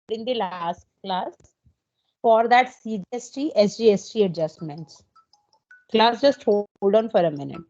in the last class for that CGST, SGST adjustments. Class, just hold on for a minute.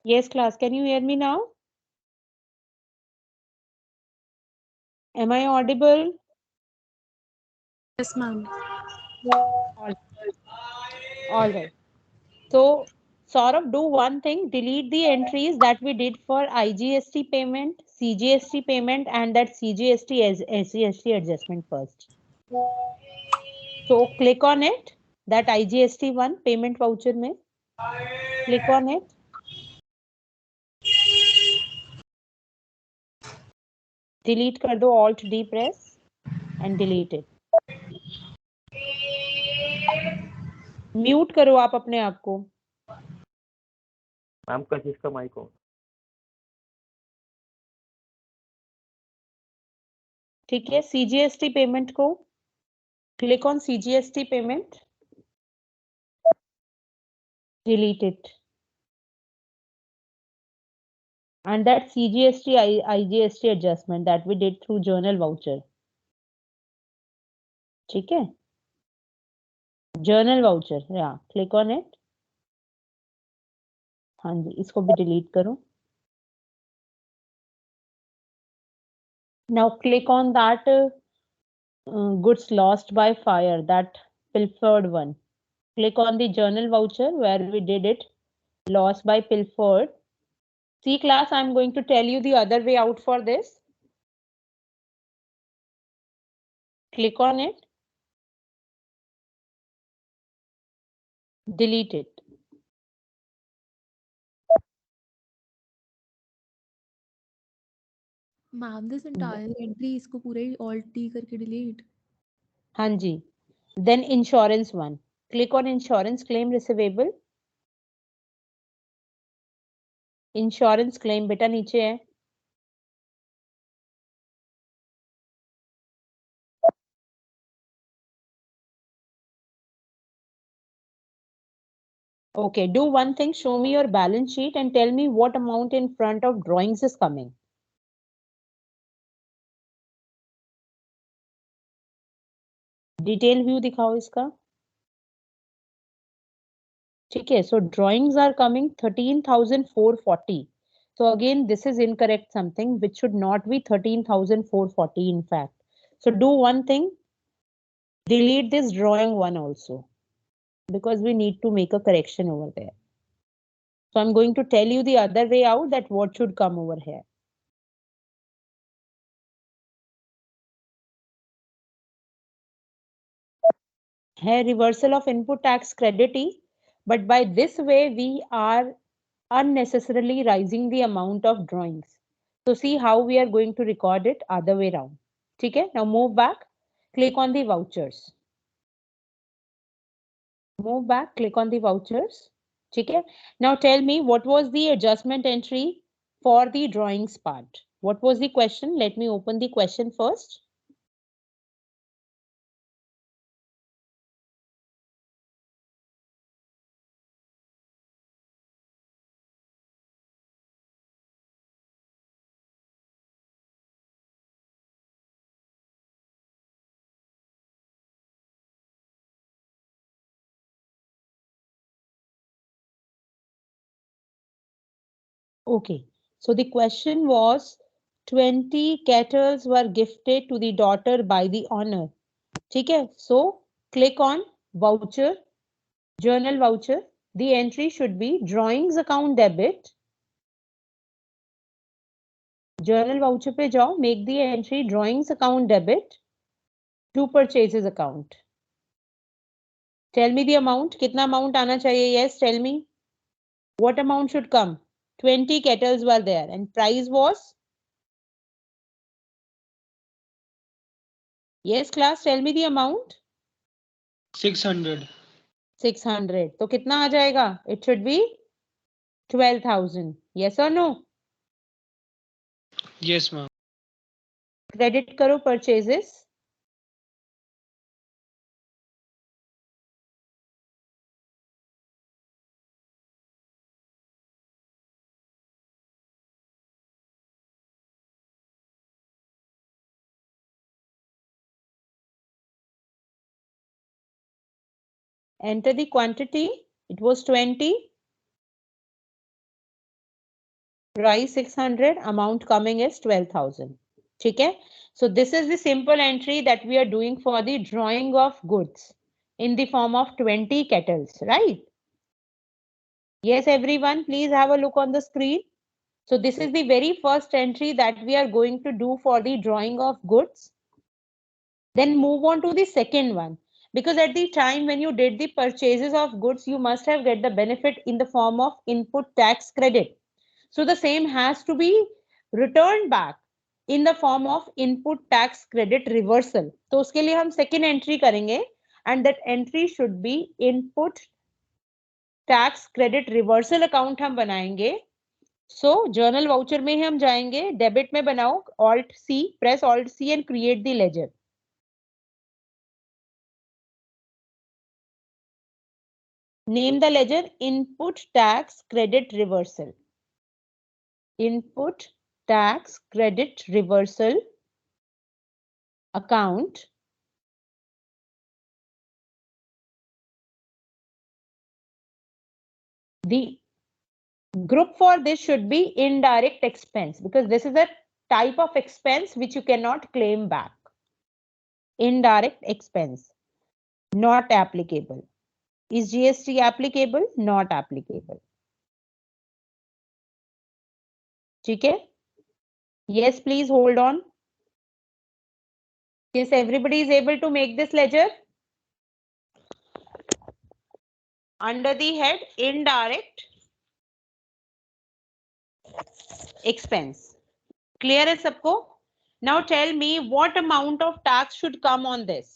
Yes, class, can you hear me now? Am I audible? Yes, ma'am. All right. So, Saurabh, do one thing, delete the entries that we did for IGST payment, CGST payment, and that CGST SGST adjustment first. So, click on it, that IGST one, payment voucher mein. Click on it. Delete कर दो, Alt D press and delete it. Mute करो आप अपने आप को. Ma'am कशिश का mic हो. ठीक है, CGST पेमेंट को click on CGST payment, delete it, and that CGST IGST adjustment that we did through journal voucher. ठीक है, journal voucher, yeah, click on it. हाँ जी, इसको भी delete करो. Now click on that goods lost by fire, that pilfered one. Click on the journal voucher where we did it, lost by pilfered. See class, I'm going to tell you the other way out for this. Click on it, delete it. Ma'am, this entire entry इसको पूरे ही Alt D करके delete. हाँ जी. Then insurance one. Click on insurance claim receivable. Insurance claim बेटा नीचे है. Okay, do one thing, show me your balance sheet and tell me what amount in front of drawings is coming. Detail view दिखाओ इसका. ठीक है, so drawings are coming 13,440. So again, this is incorrect something which should not be 13,440 in fact. So do one thing, delete this drawing one also, because we need to make a correction over there. So I'm going to tell you the other way out that what should come over here. Here reversal of input tax credit, but by this way we are unnecessarily rising the amount of drawings. So see how we are going to record it other way around. Okay, now move back, click on the vouchers. Move back, click on the vouchers. Okay, now tell me what was the adjustment entry for the drawings part. What was the question? Let me open the question first. Okay, so the question was 20 kettles were gifted to the daughter by the owner. Okay, so click on voucher, journal voucher. The entry should be drawings account debit. Journal voucher पे जाओ, make the entry drawings account debit to purchases account. Tell me the amount. कितना amount आना चाहिए? Yes, tell me. What amount should come? 20 kettles were there and price was? Yes, class, tell me the amount. 600. 600. तो कितना आ जाएगा? It should be 12,000. Yes or no? Yes, ma'am. Credit करो purchases. Enter the quantity. It was 20. Price 600. Amount coming is 12,000. Okay. So this is the simple entry that we are doing for the drawing of goods in the form of 20 kettles, right? Yes, everyone, please have a look on the screen. So this is the very first entry that we are going to do for the drawing of goods. Then move on to the second one. Because at the time when you did the purchases of goods, you must have get the benefit in the form of input tax credit. So the same has to be returned back in the form of input tax credit reversal. तो उसके लिए हम second entry करेंगे and that entry should be input tax credit reversal account हम बनाएंगे. So journal voucher में हम जाएंगे, debit में बनाओ Alt C, press Alt C and create the ledger. Name the ledger input tax credit reversal. Input tax credit reversal account. The group for this should be indirect expense because this is a type of expense which you cannot claim back. Indirect expense, not applicable. Is GST applicable? Not applicable. Okay? Yes, please hold on. Yes, everybody is able to make this ledger. Under the head indirect expense. Clear है सबको? Now tell me what amount of tax should come on this.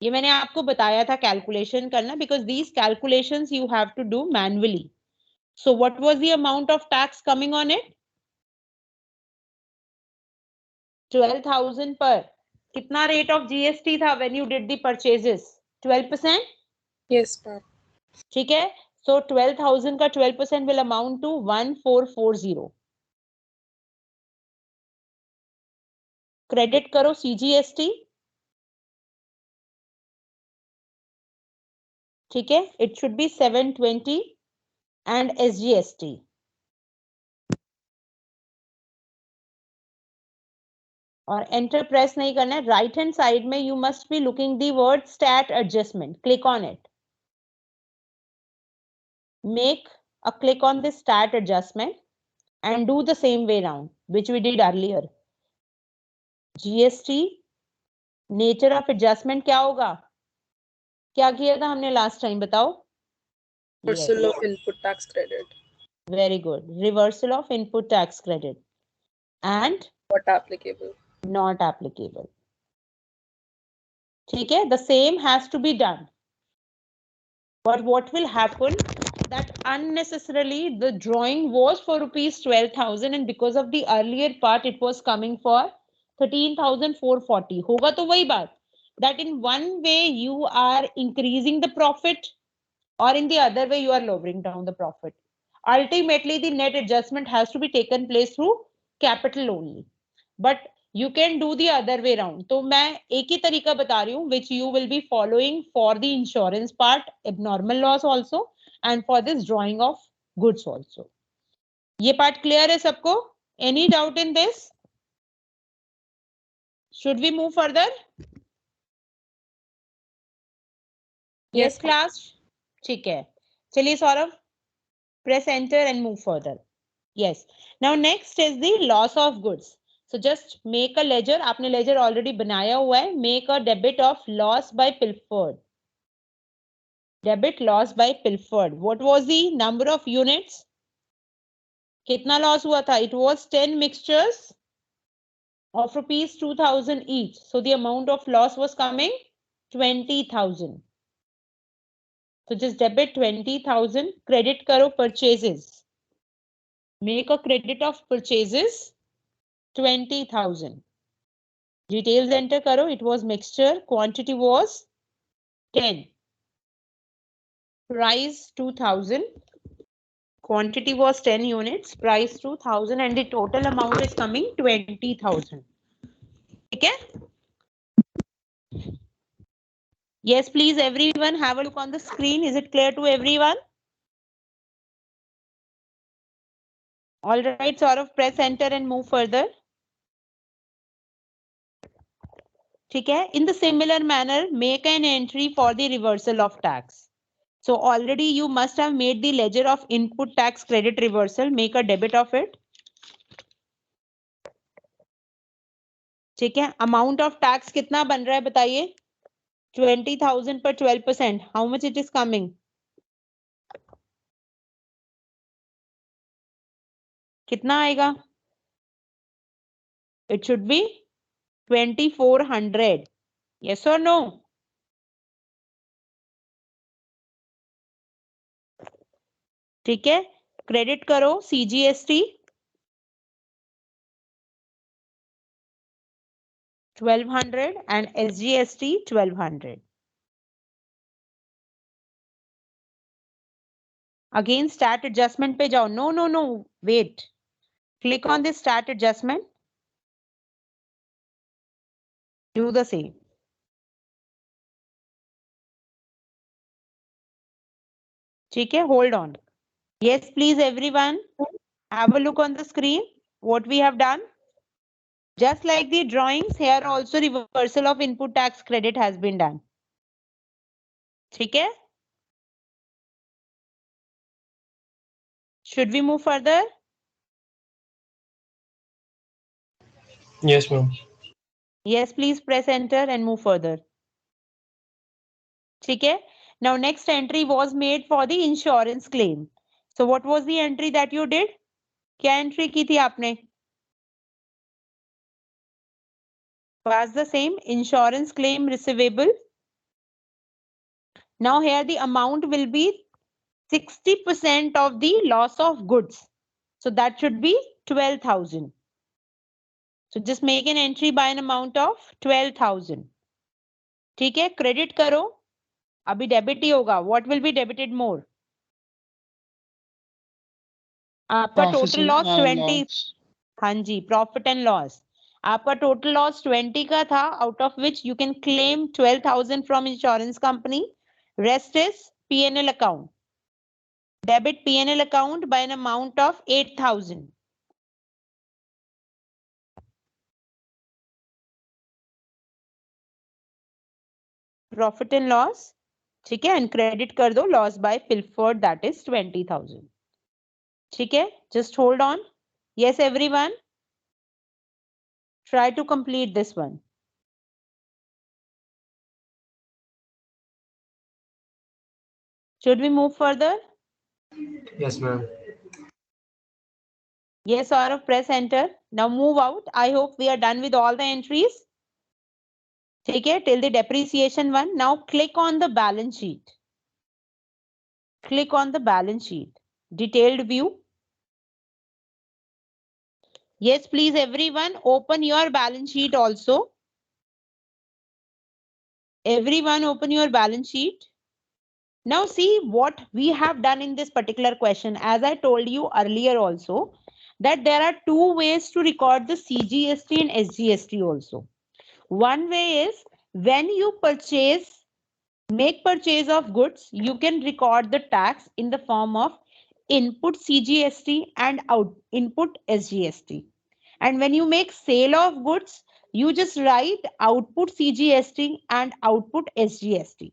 ये मैंने आपको बताया था calculation करना because these calculations you have to do manually. So what was the amount of tax coming on it? 12,000 per. कितना rate of GST था when you did the purchases? 12%? Yes, ma'am. ठीक है? So 12,000 का 12% will amount to 1440. Credit करो CGST. ठीक है, it should be 720 and SGST. और enter press नहीं करना है. राइट हैंड साइड में you must be looking the word stat adjustment. Click on it. Make a click on this stat adjustment and do the same way round which we did earlier. GST nature of adjustment क्या होगा? क्या किया था हमने last time, बताओ? Reversal of input tax credit. Very good. Reversal of input tax credit and Not applicable. not applicable. ठीक है, the same has to be done. But what will happen that unnecessarily the drawing was for rupees 12,000 and because of the earlier part it was coming for 13,440. होगा तो वही बात that in one way you are increasing the profit or in the other way you are lowering down the profit. Ultimately the net adjustment has to be taken place through capital only. But you can do the other way round. तो मैं एक ही तरीका बता रही हूँ which you will be following for the insurance part, abnormal loss also and for this drawing of goods also. ये part clear है सबको? Any doubt in this? Should we move further? Yes class? ठीक है, चलिए Saurabh, press enter and move further. Yes. Now next is the loss of goods. So just make a ledger. आपने ledger already बनाया हुआ है. Make a debit of loss by pilfered. Debit loss by pilfered. What was the number of units? कितना loss हुआ था? It was 10 mixtures of rupees 2,000 each. So the amount of loss was coming 20,000. So just debit 20,000. Credit करो purchases. Make a credit of purchases 20,000. Details enter karo. It was mixture. Quantity was 10. Price 2,000. Quantity was 10 units. Price 2,000 and the total amount is coming 20,000. Okay? Yes, please everyone have a look on the screen. Is it clear to everyone? All right, Saurav, press enter and move further. ठीक है? In the similar manner, make an entry for the reversal of tax. So already you must have made the ledger of input tax credit reversal. Make a debit of it. ठीक है? Amount of tax कितना बन रहा है बताइए? 20,000 per 12%. How much it is coming? कितना आएगा? It should be 2,400. Yes or no? ठीक है? Credit करो CGST 1,200 and SGST 1,200. Again stat adjustment पे जाओ. No. Wait. Click on this stat adjustment. Do the same. ठीक है? Hold on. Yes, please everyone. Have a look on the screen. What we have done. Just like the drawings, here also reversal of input tax credit has been done. ठीक है? Should we move further? Yes, ma'am. Yes, please press enter and move further. ठीक है? Now next entry was made for the insurance claim. So what was the entry that you did? क्या entry की थी आपने? Was the same insurance claim receivable. Now here the amount will be 60% of the loss of goods. So that should be 12,000. So just make an entry by an amount of 12,000. ठीक है? Credit करो. अभी debit ही होगा. What will be debited more? आपका total loss 20. हाँ जी, profit and loss. आपका total loss 20 का था, out of which you can claim 12,000 from insurance company. Rest is P&L account. Debit P&L account by an amount of 8,000. Profit and loss, ठीक है, and credit कर दो loss by pilfered, that is 20,000. ठीक है, just hold on. Yes, everyone. Try to complete this one. Should we move further? Yes, ma'am. Yes, Saurav, press enter. Now move out. I hope we are done with all the entries. ठीक है, till the depreciation one. Now click on the balance sheet. Click on the balance sheet. Detailed view. Yes, please, everyone, open your balance sheet also. Everyone, open your balance sheet. Now see what we have done in this particular question. As I told you earlier also, that there are two ways to record the CGST and SGST also. One way is when you make purchase of goods, you can record the tax in the form of input CGST and input SGST. And when you make sale of goods, you just write output CGST and output SGST.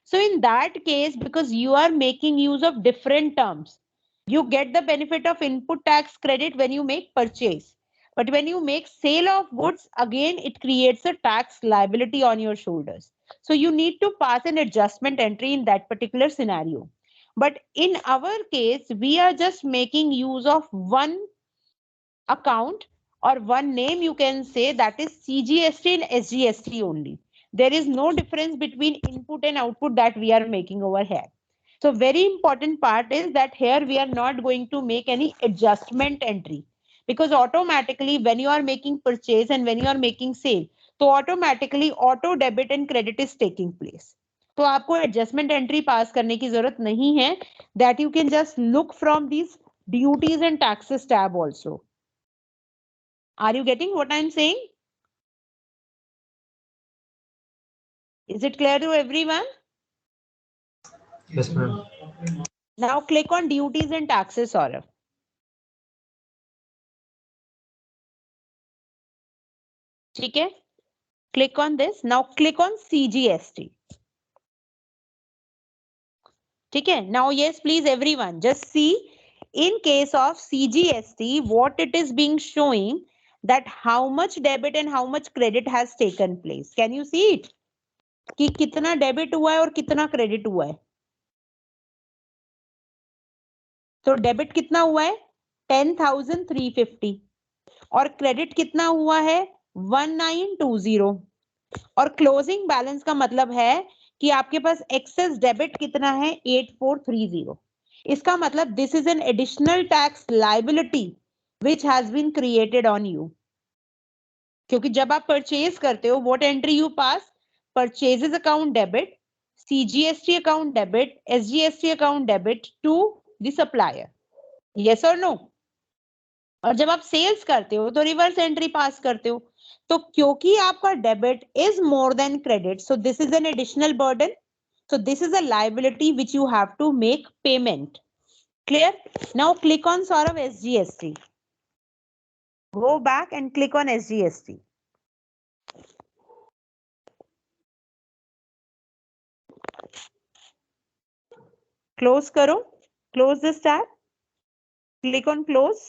So in that case, because you are making use of different terms, you get the benefit of input tax credit when you make purchase. But when you make sale of goods, again, it creates a tax liability on your shoulders. So you need to pass an adjustment entry in that particular scenario. But in our case, we are just making use of one account or one name, you can say, that is CGST and SGST only. There is no difference between input and output that we are making over here. So very important part is that here we are not going to make any adjustment entry, because automatically when you are making purchase and when you are making sale, so automatically auto debit and credit is taking place. तो आपको adjustment entry pass करने की जरूरत नहीं है. That you can just look from these duties and taxes tab also. Are you getting what I'm saying? Is it clear to everyone? Yes, ma'am. Now click on duties and taxes, Saurav. ठीक है? Click on this. Now click on CGST. ठीक है? Now yes, please everyone, just see in case of CGST what it is being showing, that how much debit and how much credit has taken place. Can you see it? कि कितना debit हुआ है और कितना credit हुआ है. तो debit कितना हुआ है 10,350 और क्रेडिट कितना हुआ है 1920 और क्लोजिंग बैलेंस का मतलब है कि आपके पास एक्सेस डेबिट कितना है 8430. इसका मतलब this is an additional tax liability which has been created on you. क्योंकि जब आप परचेज करते हो, what entry you pass, purchases account debit, CGST account debit, SGST account debit to the supplier. Yes और नो? और जब आप sales करते हो तो रिवर्स एंट्री पास करते हो. तो क्योंकि आपका debit is more than credit, so this is an additional burden. So this is a liability which you have to make payment. Clear? Now click on Saurav SGST. Go back and click on SGST. Close karo. Close this tab. Click on close.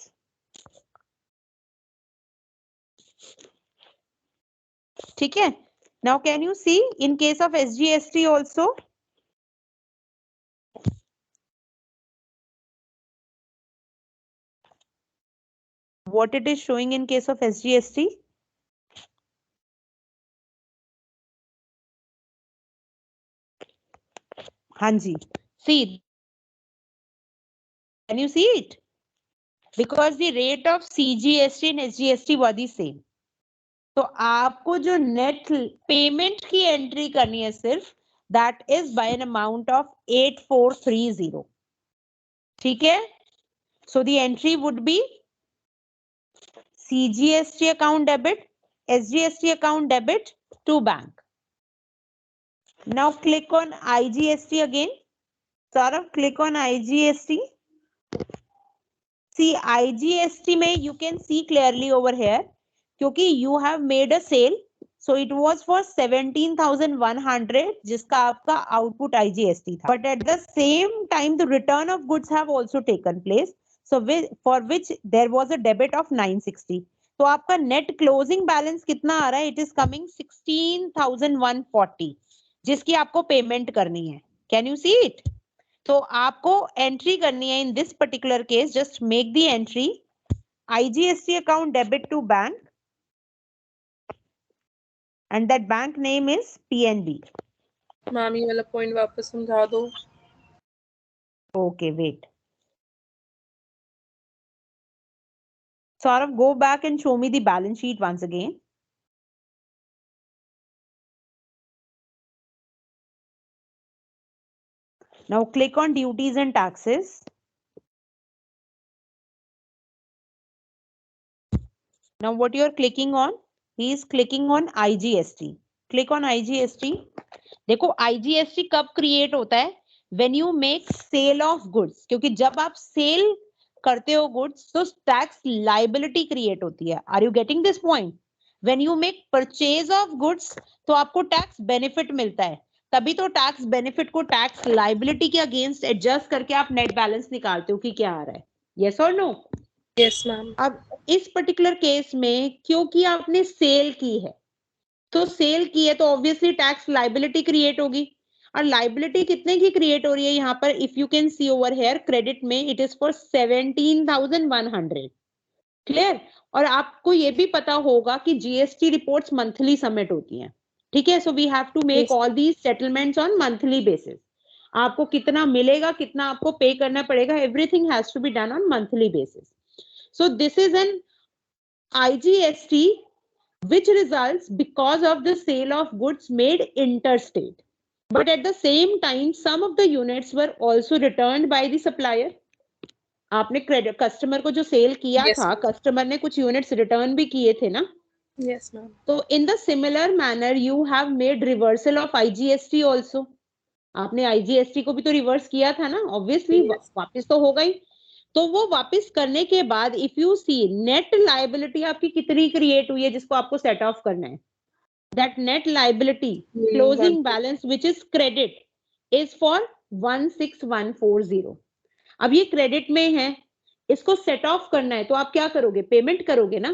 ठीक है? Now can you see in case of SGST also? What it is showing in case of SGST? Hanji. See. Can you see it? Because the rate of CGST and SGST were the same. तो आपको जो net payment की entry करनी है सिर्फ, that is by an amount of 8430. ठीक है? So the entry would be CGST account debit, SGST account debit to bank. Now click on IGST again. Saurav, click on IGST. See, IGST में you can see clearly over here, क्योंकि you have made a sale, so it was for 17,100, जिसका आपका output IGST था. But at the same time, the return of goods have also taken place, so for which there was a debit of 960. तो आपका net closing balance कितना आ रहा है? It is coming 16,140, जिसकी आपको पेमेंट करनी है. Can you see it? तो आपको एंट्री करनी है in this particular case. Just make the entry IGST account debit to bank and that bank name is PNB. Ma'am ये वाला पॉइंट वापस समझा दो. Okay, wait. Saurav, go back and show me the balance sheet once again. Now click on duties and taxes. Now what you are clicking on? He is clicking on IGST. Click on IGST. देखो IGST कब create होता है? When you make sale of goods. क्योंकि जब आप sale करते हो goods, तो tax liability create होती है. Are you getting this point? When you make purchase of goods, तो आपको tax benefit मिलता है. तभी तो tax benefit को tax liability के against adjust करके आप net balance निकालते हो कि क्या आ रहा है. Yes or no? Yes ma'am. अब इस पर्टिकुलर केस में क्योंकि आपने सेल की है, तो सेल की है तो ऑब्वियसली टैक्स लाइबिलिटी क्रिएट होगी. और लाइबिलिटी कितने की क्रिएट हो रही है यहाँ पर? If you can C over here, credit में इट इज फॉर 17,100. क्लियर? और आपको ये भी पता होगा कि जीएसटी रिपोर्ट्स मंथली सबमिट होती हैं. ठीक है, so we have to make all these settlements on monthly basis. आपको कितना मिलेगा, कितना आपको पे करना पड़ेगा, everything has to be done on monthly basis. So this is an IGST which results because of the sale of goods made interstate. But at the same time, some of the units were also returned by the supplier. आपने credit customer को जो cell किया Yes, था, ma'am. Customer ने कुछ units return भी किए थे ना. Yes ma'am. तो in the similar manner you have made reversal of IGST also. आपने IGST को भी तो रिवर्स किया था ना, ऑब्वियसली. Yes. वापस तो होगा ही. तो वो वापस करने के बाद if you see net liability आपकी कितनी क्रिएट हुई है जिसको आपको सेट ऑफ करना है. That net liability closing balance which is credit is for 16,140. अब ये क्रेडिट में है, इसको सेट ऑफ करना है, तो आप क्या करोगे? पेमेंट करोगे ना.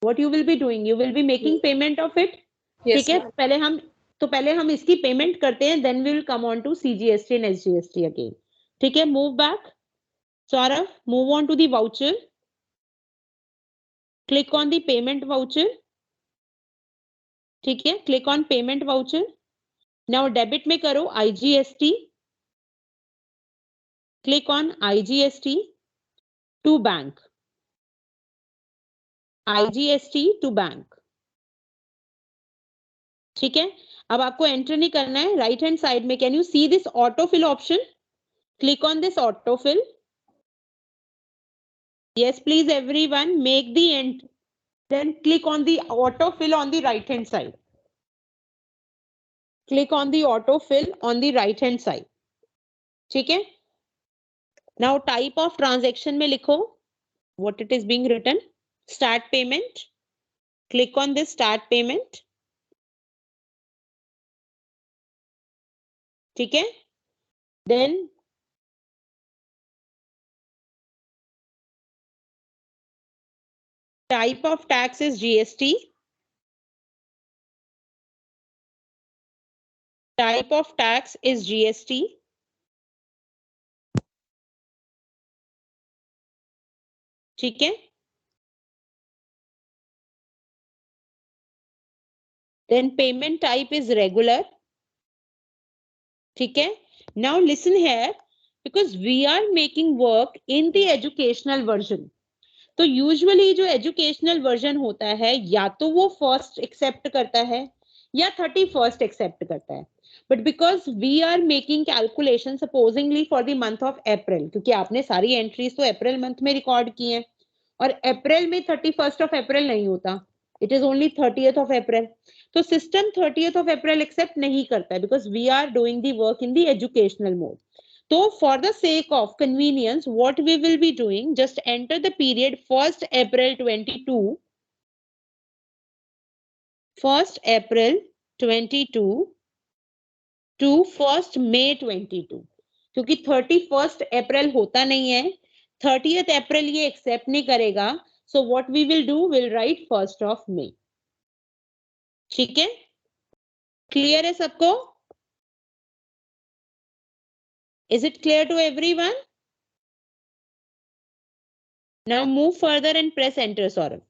What you will be doing? You will be making payment of it. ठीक है, पहले हम इसकी पेमेंट करते हैं, then we will come on to CGST and SGST again. ठीक है, move back. Saurav, move on to the voucher. Click on the payment voucher. ठीक है, click on payment voucher. Now debit में करो IGST. Click on IGST to bank. IGST to bank. ठीक है, अब आपको एंटर नहीं करना है. राइट हैंड साइड में can you see this autofill option? Click on this autofill. Yes, please everyone make the end. Then click on the autofill on the right hand side. Click on the autofill on the right hand side. ठीक है? Now type of transaction में लिखो what it is being written. Start payment. Click on this start payment. ठीक है? Then type of tax is GST. Type of tax is GST. ठीक है? Then payment type is regular. ठीक है? Now listen here, because we are making work in the educational version. तो usually जो educational version होता है या तो वो फर्स्ट एक्सेप्ट करता है या 31st एक्सेप्ट करता है. But because we are making calculation supposingly for the month of April, क्योंकि आपने सारी एंट्रीज तो अप्रैल मंथ में रिकॉर्ड की हैं और अप्रैल में 31st ऑफ अप्रैल नहीं होता, it is only 30th of April. तो system 30th of April accept नहीं करता है because we are doing the work in the educational mode. So for the sake of convenience, what we will be doing, just enter the period 1st April 22, 1st April 22 to 1st May 22, क्योंकि 31st April होता नहीं है, 30th April ये accept नहीं करेगा, so what we will do, we'll write 1st of May. ठीक है, clear है सबको? Is it clear to everyone? Now move further and press enter, Saurabh.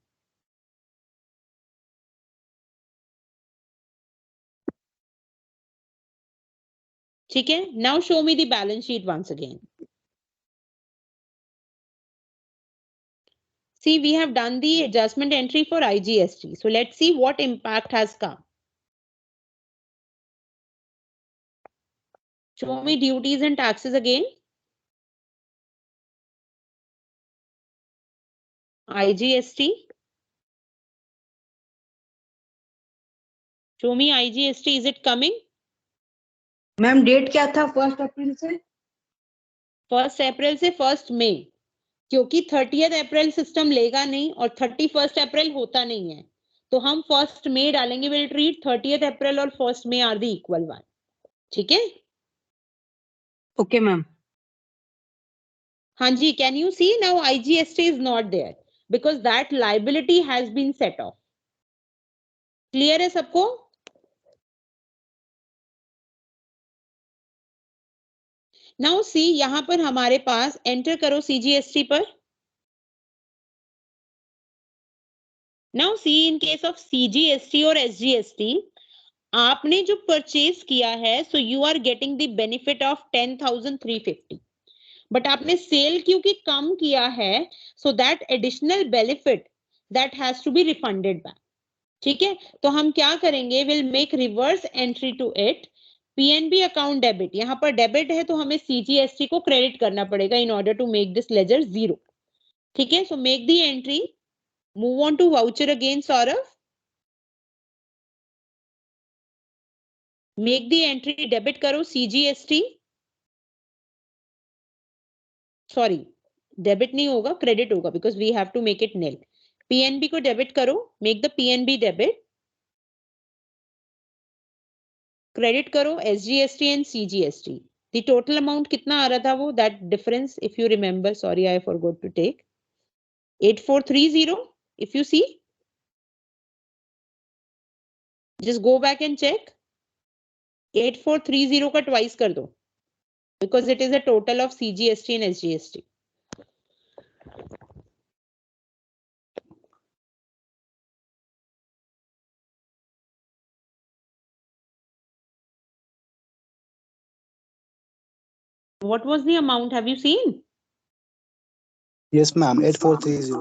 ठीक है, now show me the balance sheet once again. See, we have done the adjustment entry for IGST. So let's see what impact has come. Show me duties and taxes again. IGST. Show me IGST. Is it coming? Ma'am date क्या था 1 अप्रैल से? 1st अप्रैल से 1st मई, क्योंकि 30th अप्रैल system लेगा नहीं और 31st अप्रैल होता नहीं है, तो हम 1st मई डालेंगे. विल ट्रीट 30th अप्रैल और 1st May are the equal one. ठीक है, ओके मैम. हाँ जी, can you see now IGST is not there because that liability has been set off. Clear है सबको? नाउ सी, यहां पर हमारे पास एंटर करो CGST पर. Now see, in case of CGST और SGST, आपने जो परचेज किया है, so you are getting the benefit of 10,350, but आपने सेल क्योंकि कम किया है, so that additional benefit that has to be refunded back. ठीक है, तो हम क्या करेंगे, will make reverse entry to it. PNB account debit, यहां पर डेबिट है तो हमें CGST को क्रेडिट करना पड़ेगा in order to make this ledger zero. ठीक है, so make the entry. Move on to voucher again, Saurabh. Make the entry, debit करो CGST. सॉरी, डेबिट नहीं होगा, क्रेडिट होगा, because we have to make it nil. PNB को debit करो, make the PNB debit. Credit करो SGST and CGST. The total amount कितना आ रहा था वो, that difference if you remember, sorry I forgot to take, 8430. If you see, just go back and check. 8430 का twice कर दो, because it is a total of CGST and SGST. What was the amount? Have you seen? Yes, ma'am. 8430.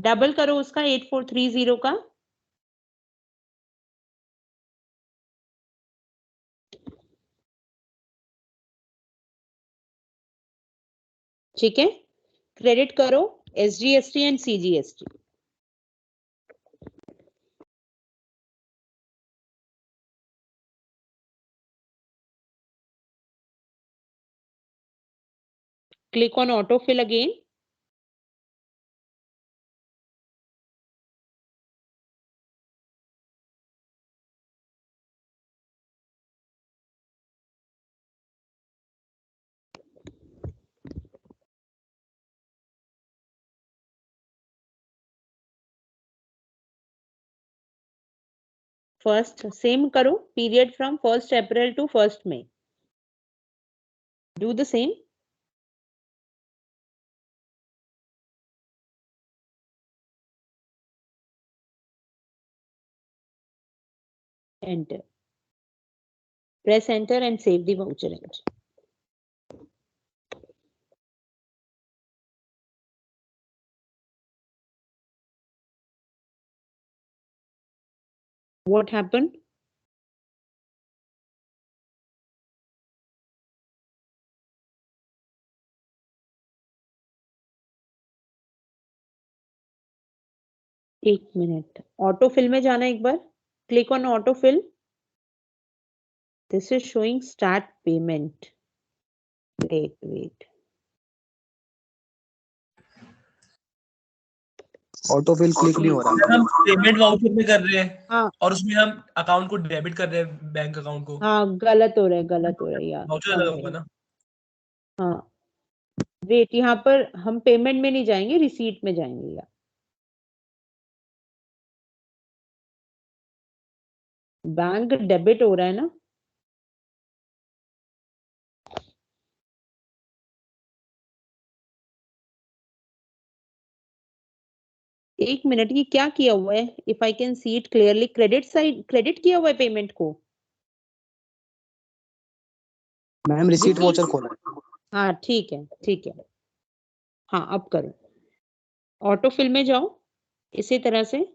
Double करो उसका 8430 का. ठीक है, credit करो SGST and CGST. Click on autofill again. First, same करो, period from 1st April to 1st May. Do the same. Enter. Press enter and save the voucher entry. What happened? एक minute, autofill में जाना एक बार. Click on autofill. This is showing start payment. wait. Autofill click नहीं हो रहा। हम payment voucher में कर रहे हैं हाँ और उसमें हम अकाउंट को डेबिट कर रहे हैं, बैंक अकाउंट को। हाँ, गलत हो रहा है यार। वाउचर अलग होगा ना। हाँ वेट, यहाँ पर हम पेमेंट में नहीं जाएंगे, रिसीट में जाएंगे यार। बैंक डेबिट हो रहा है ना। एक मिनट, ये क्या किया हुआ है? If I can see it clearly, credit side, credit किया हुआ है पेमेंट को। मैम रिसीट वाउचर खोला है। हाँ ठीक है। हाँ अब करो, ऑटो फिल में जाओ इसी तरह से।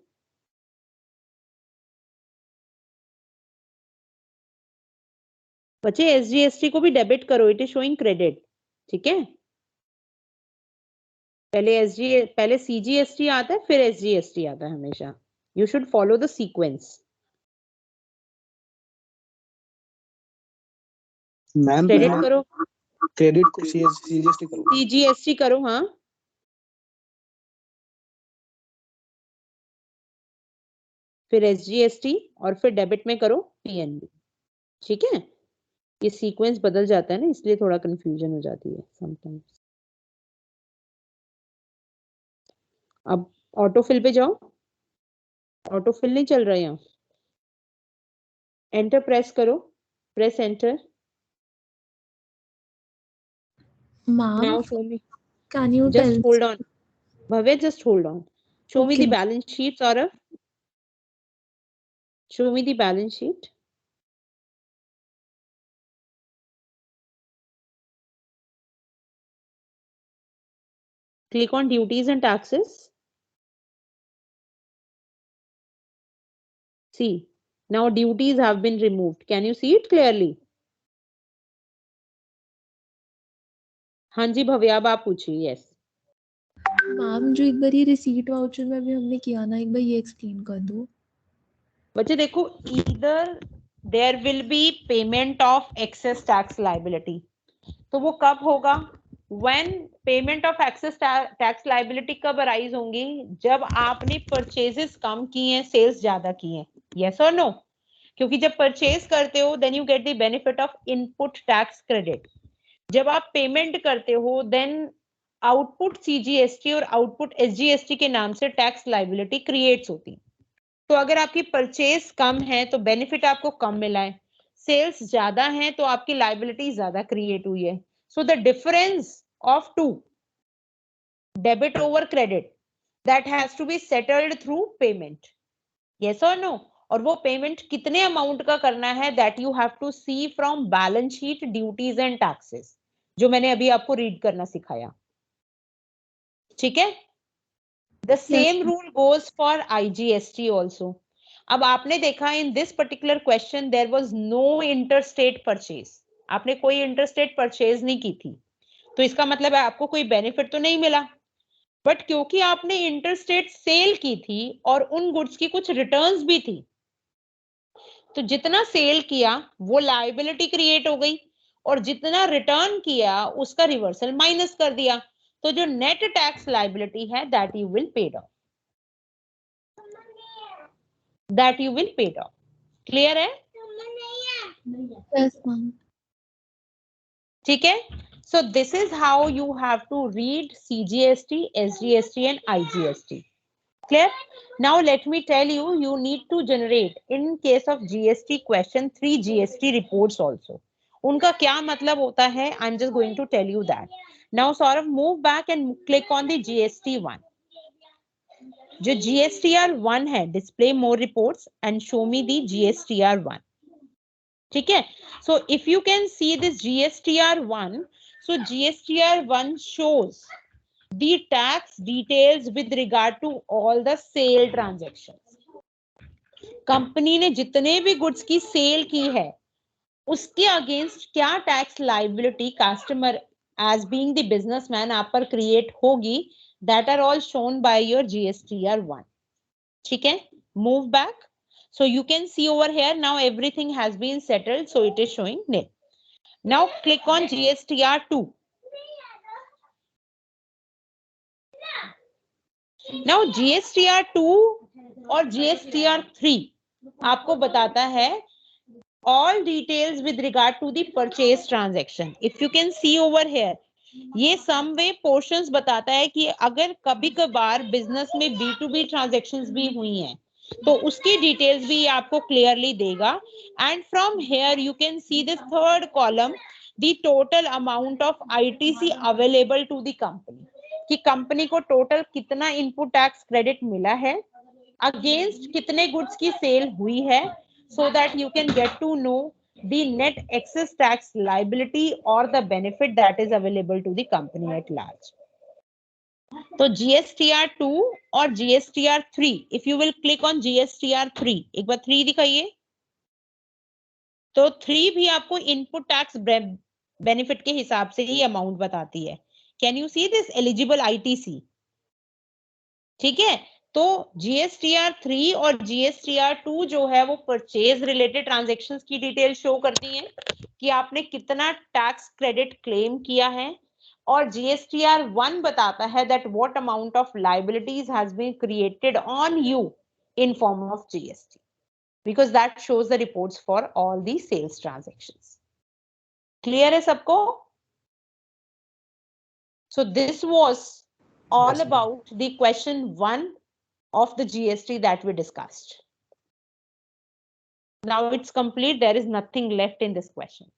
बच्चे SGST को भी डेबिट करो, इट इज शोइंग क्रेडिट। ठीक है, पहले CGST आता है, फिर SGST आता है हमेशा। You should follow the sequence. Ma'am credit करो, क्रेडिट को CGST करो। CGST करो। हाँ फिर SGST और फिर डेबिट में करो PNB। ठीक है, ये सीक्वेंस बदल जाता है ना, इसलिए थोड़ा कंफ्यूजन हो जाती है समटाइम्स। अब ऑटो फिल पे जाओ, ऑटो फिल नहीं चल रहा है यहाँ। एंटर प्रेस करो, press enter. Ma'am, now show me, can you just tell? hold on Bhavya, just hold on. Show me Okay, the balance sheet, Saurav. Show me the balance sheet. Click on duties and taxes. See, now duties have been removed. Can you see it clearly? हाँ जी भव्या, अब आप पूछिए। Yes ma'am जो एक बार ये receipt voucher में भी हमने किया ना, एक बार ये एक्सप्लेन कर दो। बच्चे देखो, either there will be payment of excess tax liability. तो वो कब होगा? When payment of excess tax liability कब अराइज होंगी? जब आपने परचेजेस कम किए हैं, सेल्स ज्यादा किए हैं। यस और नो? क्योंकि जब परचेज करते हो then you get the benefit of input tax credit. जब आप पेमेंट करते हो देन आउटपुट CGST और आउटपुट SGST के नाम से टैक्स लाइबिलिटी क्रिएट्स होती। तो अगर आपकी परचेज कम है तो बेनिफिट आपको कम मिला है, सेल्स ज्यादा है तो आपकी लाइबिलिटी ज्यादा क्रिएट हुई है। So the difference of two, debit over credit, that has to be settled through payment. Yes और नो? और वो पेमेंट कितने अमाउंट का करना है, that you have to see from balance sheet, duties and taxes, जो मैंने अभी आपको रीड करना सिखाया। ठीक है, the same rule goes for IGST also. अब आपने देखा in this particular question there was no interstate purchase, आपने कोई इंटरस्टेट परचेज नहीं की थी, तो इसका मतलब है आपको कोई बेनिफिट तो नहीं मिला। बट क्योंकि आपने इंटरस्टेट सेल की थी और उन गुड्स की कुछ रिटर्न्स भी थी, तो जितना सेल किया वो लायबिलिटी क्रिएट हो गई और जितना रिटर्न किया उसका रिवर्सल माइनस कर दिया। तो जो नेट टैक्स लायबिलिटी है that you will paid off, that you will paid off. Clear है? Yes ma'am. ठीक है, so this is how you have to read CGST, SGST and IGST. Clear? Now let me tell you, you need to generate in case of GST question 3 GST reports also. उनका क्या मतलब होता है? I'm just going to tell you that. Now Saurav, move back and click on the GST 1. जो GSTR 1 है, display more reports and show me the GSTR 1. ठीक है, so if you can see this GSTR 1, so GSTR 1 shows the tax details with regard to all the sale transactions. Company ने जितने भी goods की cell की है उसके against क्या tax liability customer as being the businessman आप पर क्रिएट होगी, that are all shown by your GSTR 1. ठीक है, move back. So you can see over here now everything has been settled, so it is showing nil. Now click on GSTR2. Now GSTR2 और GSTR3 आपको बताता है all details with regard to the purchase transaction. If you can see over here, ये सम वे portions बताता है कि अगर कभी कभार बिजनेस में B2B ट्रांजैक्शंस भी हुई हैं तो उसकी डिटेल्स भी आपको क्लियरली देगा. And from here you can see this third column, the total amount of ITC available to the company, कि कंपनी को टोटल कितना इनपुट टैक्स क्रेडिट मिला है, अगेंस्ट कितने गुड्स की सेल हुई है, so that you can get to know the net excess tax liability or the benefit that is available to the company at large. तो GSTR2 और GSTR3, if you will click on GSTR3, एक बार 3 दिखाइए, तो 3 भी आपको input tax benefit के हिसाब से ही अमाउंट बताती है. Can you see this eligible ITC? ठीक है, तो GSTR3 और GSTR2 जो है वो परचेज रिलेटेड ट्रांजैक्शंस की डिटेल शो करती हैं कि आपने कितना टैक्स क्रेडिट क्लेम किया है, और GSTR1 बताता है that what amount of liabilities has been created on you in form of GST, because that shows the reports for all the sales transactions. Clear है सबको? So this was all Yes, ma'am. about the question 1 of the GST that we discussed. Now it's complete. There is nothing left in this question.